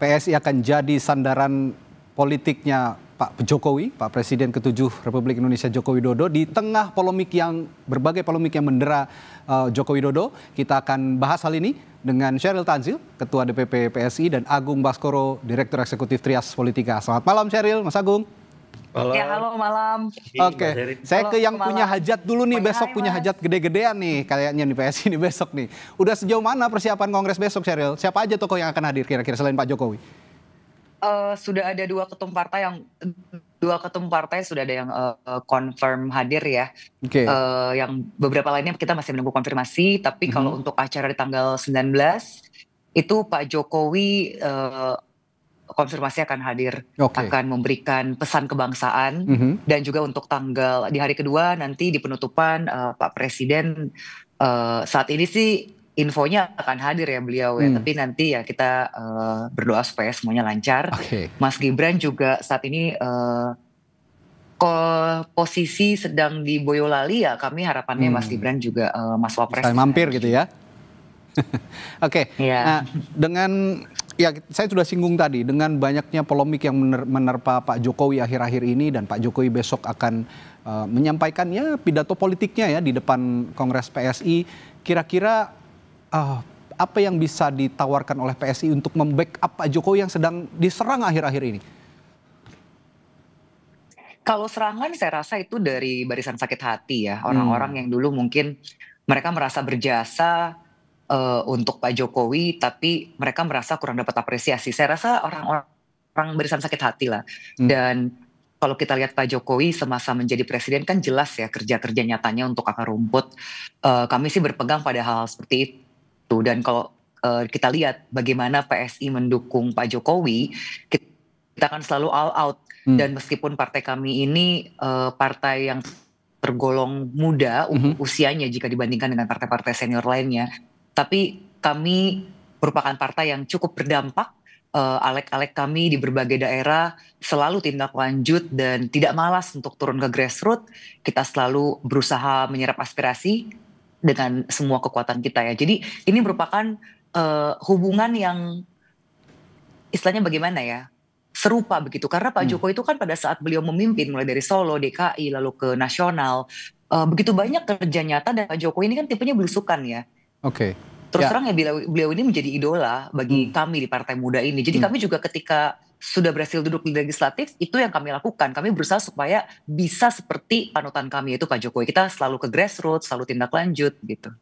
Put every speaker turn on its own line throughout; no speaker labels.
PSI akan jadi sandaran politiknya Pak Jokowi, Pak Presiden ke-7 Republik Indonesia Joko Widodo, di tengah berbagai polemik yang mendera Joko Widodo. Kita akan bahas hal ini dengan Sheryl Tanzil, Ketua DPP PSI, dan Agung Baskoro, Direktur Eksekutif Trias Politika. Selamat malam Sheryl, Mas Agung.
Malam.
Ya, halo malam.
Oke, saya ke yang punya hajat dulu nih, besok punya hajat gede-gedean nih kayaknya nih PSI nih besok nih. Udah sejauh mana persiapan Kongres besok, Sheryl? Siapa aja tokoh yang akan hadir kira-kira selain Pak Jokowi?
Sudah ada dua ketum partai sudah ada yang confirm hadir ya.
Oke.
Yang beberapa lainnya kita masih menunggu konfirmasi, tapi kalau untuk acara di tanggal 19 itu Pak Jokowi konfirmasi akan hadir, akan memberikan pesan kebangsaan, dan juga untuk di hari kedua nanti di penutupan Pak Presiden saat ini sih infonya akan hadir ya beliau ya, tapi nanti ya kita berdoa supaya semuanya lancar. Mas Gibran juga saat ini posisi sedang di Boyolali ya, kami harapannya Mas Gibran juga Mas Wapres
bisa mampir gitu ya. Oke. Nah, saya sudah singgung tadi, dengan banyaknya polemik yang menerpa Pak Jokowi akhir-akhir ini, dan Pak Jokowi besok akan menyampaikan pidato politiknya ya di depan Kongres PSI. Kira-kira apa yang bisa ditawarkan oleh PSI untuk membackup Pak Jokowi yang sedang diserang akhir-akhir ini?
Kalau serangan saya rasa itu dari barisan sakit hati ya, orang-orang yang dulu mungkin mereka merasa berjasa untuk Pak Jokowi, tapi mereka merasa kurang dapat apresiasi. Saya rasa orang barisan sakit hati lah. Dan kalau kita lihat Pak Jokowi semasa menjadi presiden kan jelas ya kerja-kerja nyatanya untuk akar rumput. Kami sih berpegang pada hal-hal seperti itu. Dan kalau kita lihat bagaimana PSI mendukung Pak Jokowi, kita akan selalu all out. Dan meskipun partai kami ini partai yang tergolong muda usianya jika dibandingkan dengan partai-partai senior lainnya, tapi kami merupakan partai yang cukup berdampak. Alek-alek kami di berbagai daerah selalu tindak lanjut dan tidak malas untuk turun ke grassroots. Kita selalu berusaha menyerap aspirasi dengan semua kekuatan kita ya. Jadi ini merupakan hubungan yang istilahnya bagaimana ya, serupa begitu. Karena Pak Jokowi itu kan pada saat beliau memimpin mulai dari Solo, DKI, lalu ke nasional, begitu banyak kerja nyata, dan Pak Jokowi ini kan tipenya belusukan ya. Terus terang ya beliau ini menjadi idola bagi kami di partai muda ini. Jadi kami juga ketika sudah berhasil duduk di legislatif, itu yang kami lakukan. Kami berusaha supaya bisa seperti panutan kami, yaitu Pak Jokowi. Kita selalu ke grassroots, selalu tindak lanjut gitu.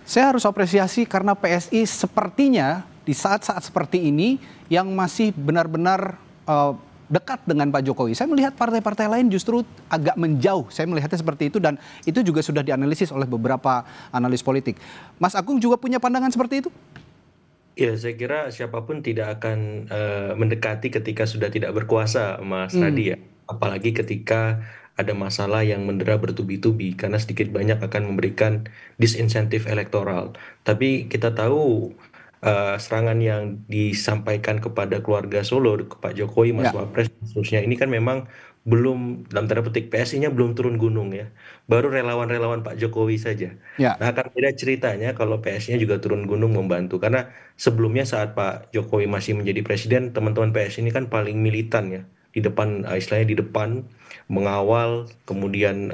Saya harus apresiasi karena PSI sepertinya di saat-saat seperti ini yang masih benar-benar dekat dengan Pak Jokowi. Saya melihat partai-partai lain justru agak menjauh. Saya melihatnya seperti itu, dan itu juga sudah dianalisis oleh beberapa analis politik. Mas Agung juga punya pandangan seperti itu?
Ya, saya kira siapapun tidak akan mendekati ketika sudah tidak berkuasa, Mas Radi ya. Apalagi ketika ada masalah yang mendera bertubi-tubi, karena sedikit banyak akan memberikan disinsentif elektoral. Tapi kita tahu serangan yang disampaikan kepada keluarga Solo, ke Pak Jokowi, Mas Wapres, seterusnya ini kan memang belum, dalam tanda petik, PSI-nya belum turun gunung ya, baru relawan-relawan Pak Jokowi saja. Nah, akan beda ceritanya kalau PSI-nya juga turun gunung membantu, karena sebelumnya saat Pak Jokowi masih menjadi presiden, teman-teman PSI ini kan paling militan ya, di depan, istilahnya di depan, mengawal, kemudian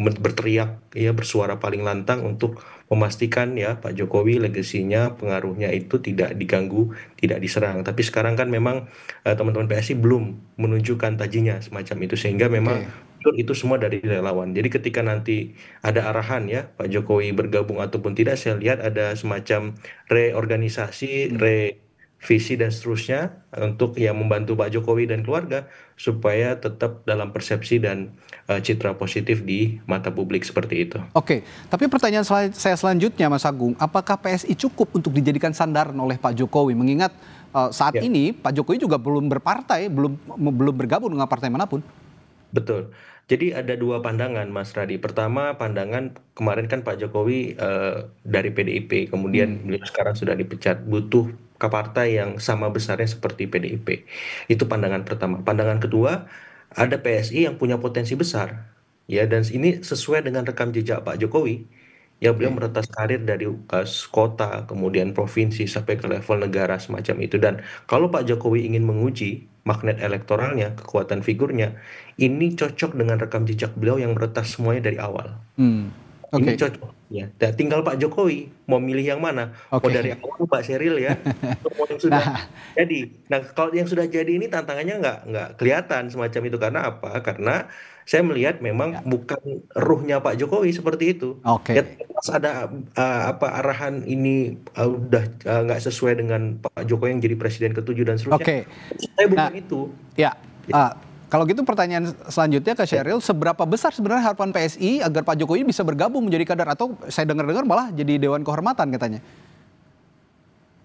berteriak ya, bersuara paling lantang untuk memastikan ya Pak Jokowi legasinya, pengaruhnya itu tidak diganggu, tidak diserang. Tapi sekarang kan memang teman-teman PSI belum menunjukkan tajinya semacam itu, sehingga memang itu semua dari relawan. Jadi ketika nanti ada arahan ya Pak Jokowi bergabung ataupun tidak, saya lihat ada semacam reorganisasi, revisi dan seterusnya untuk yang membantu Pak Jokowi dan keluarga supaya tetap dalam persepsi dan citra positif di mata publik seperti itu.
Tapi pertanyaan saya selanjutnya, Mas Agung, apakah PSI cukup untuk dijadikan sandaran oleh Pak Jokowi? Mengingat saat ini Pak Jokowi juga belum berpartai, belum bergabung dengan partai manapun.
Betul. Jadi ada dua pandangan, Mas Radi. Pertama, pandangan kemarin kan Pak Jokowi dari PDIP, kemudian beliau sekarang sudah dipecat, butuh ke partai yang sama besarnya seperti PDIP. Itu pandangan pertama. Pandangan kedua, ada PSI yang punya potensi besar, ya, dan ini sesuai dengan rekam jejak Pak Jokowi, Ya beliau meretas karir dari kota, kemudian provinsi sampai ke level negara semacam itu. Dan kalau Pak Jokowi ingin menguji magnet elektoralnya, kekuatan figurnya, ini cocok dengan rekam jejak beliau yang meretas semuanya dari awal. Ini
Oke.
cocok ya. Tinggal Pak Jokowi mau milih yang mana. Mau dari
Oke.
awal Pak Sheryl ya, atau mau yang sudah
Nah,
jadi. Nah, kalau yang sudah jadi ini tantangannya nggak kelihatan semacam itu karena apa? Karena saya melihat memang
ya.
bukan ruhnya Pak Jokowi seperti itu. Ya
Oke.
pas ada apa arahan ini udah nggak sesuai dengan Pak Jokowi yang jadi presiden ke-7 dan seterusnya.
Oke.
Saya
Nah,
bukan itu.
ya.
Ya,
Kalau gitu pertanyaan selanjutnya ke
ya.
Sheryl, seberapa besar sebenarnya harapan PSI agar Pak Jokowi bisa bergabung menjadi kader atau saya dengar-dengar malah jadi Dewan Kehormatan katanya?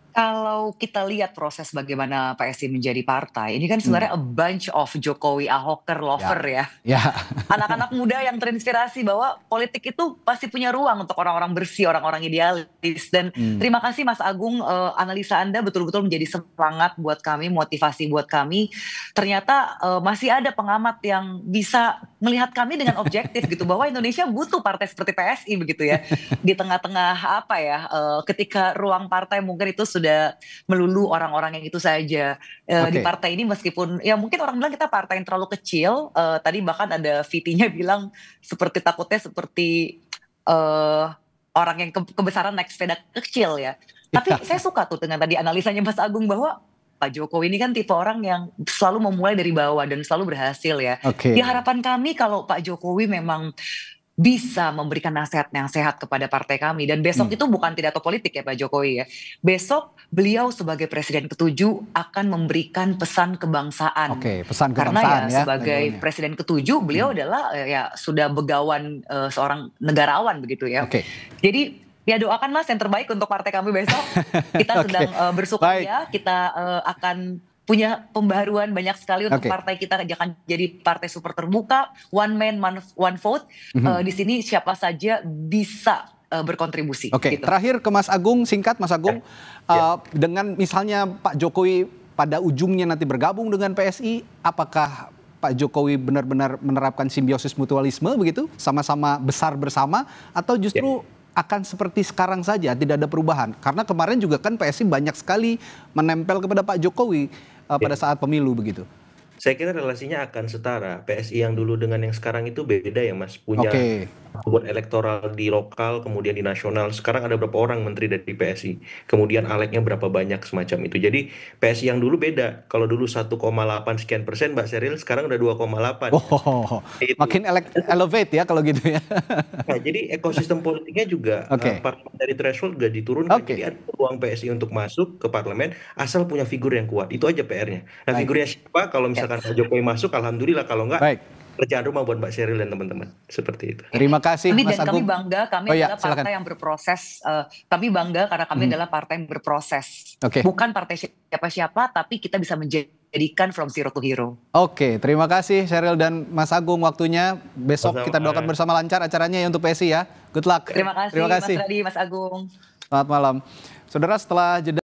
Kalau kita lihat proses bagaimana PSI menjadi partai, ini kan sebenarnya a bunch of Jokowi Ahoker lover
Ya.
ya.
Ya.
Anak-anak muda yang terinspirasi bahwa politik itu pasti punya ruang untuk orang-orang bersih, orang-orang idealis. Dan terima kasih Mas Agung, analisa Anda betul-betul menjadi semangat buat kami, motivasi buat kami. Ternyata masih ada pengamat yang bisa melihat kami dengan objektif gitu, bahwa Indonesia butuh partai seperti PSI begitu ya. Di tengah-tengah apa ya, ketika ruang partai mungkin itu sudah melulu orang-orang yang itu saja. Di
Oke.
partai ini meskipun ya mungkin orang bilang kita partai yang terlalu kecil, tadi bahkan ada VT-nya bilang takutnya seperti orang yang kebesaran naik sepeda kecil ya. Tapi saya suka tuh dengan tadi analisanya Mas Agung bahwa Pak Jokowi ini kan tipe orang yang selalu memulai dari bawah dan selalu berhasil ya.
Oke.
Di harapan kami kalau Pak Jokowi memang bisa memberikan nasihat yang sehat kepada partai kami. Dan besok itu bukan pidato politik ya Pak Jokowi ya. Besok beliau sebagai presiden ke-7 akan memberikan pesan kebangsaan.
Oke, pesan
Karena
kebangsaan ya
sebagai
labelnya.
presiden ke-7 beliau adalah ya sudah begawan seorang negarawan begitu ya.
Oke.
Jadi ya doakanlah yang terbaik untuk partai kami besok. Kita
Oke.
sedang bersukaria, kita akan punya pembaharuan banyak sekali untuk
Oke.
partai kita akan jadi partai super terbuka, one man one vote. Di sini siapa saja bisa berkontribusi.
Oke,
Gitu.
terakhir ke Mas Agung, singkat Mas Agung,
Ya.
dengan misalnya Pak Jokowi pada ujungnya nanti bergabung dengan PSI, apakah Pak Jokowi benar-benar menerapkan simbiosis mutualisme begitu, sama-sama besar bersama, atau justru akan seperti sekarang saja, tidak ada perubahan? Karena kemarin juga kan PSI banyak sekali menempel kepada Pak Jokowi pada saat pemilu begitu.
Saya kira relasinya akan setara. PSI yang dulu dengan yang sekarang itu beda ya Mas. Punya
Oke.
buat elektoral di lokal, kemudian di nasional. Sekarang ada berapa orang menteri dari PSI. Kemudian aleknya berapa banyak semacam itu. Jadi PSI yang dulu beda. Kalau dulu 1,8 sekian persen Mbak Sheryl, sekarang udah 2,8.
Oh,
Itu.
makin elevate ya kalau gitu ya.
Nah, jadi ekosistem politiknya juga
Oke.
parliamentary threshold juga diturunkan.
Oke.
Jadi ada ruang PSI untuk masuk ke parlemen asal punya figur yang kuat. Itu aja PR-nya. Nah,
Baik.
figurnya siapa? Kalau misalkan Pak Jokowi masuk, alhamdulillah. Kalau enggak,
Baik.
kerjaan rumah buat Mbak Sheryl dan teman-teman. Seperti itu.
Terima kasih Mas
Kami
Agung.
bangga, kami
Oh ya,
adalah
silakan.
partai yang berproses. Kami bangga karena kami adalah partai yang berproses.
Oke.
Bukan partai siapa-siapa, tapi kita bisa menjadikan from zero to hero.
Oke, terima kasih Sheryl dan Mas Agung waktunya. Besok
Sama-sama.
kita doakan bersama lancar acaranya ya untuk PSI ya. Good luck.
Terima kasih, Mas Radi, Mas Agung.
Selamat malam. Saudara, setelah jeda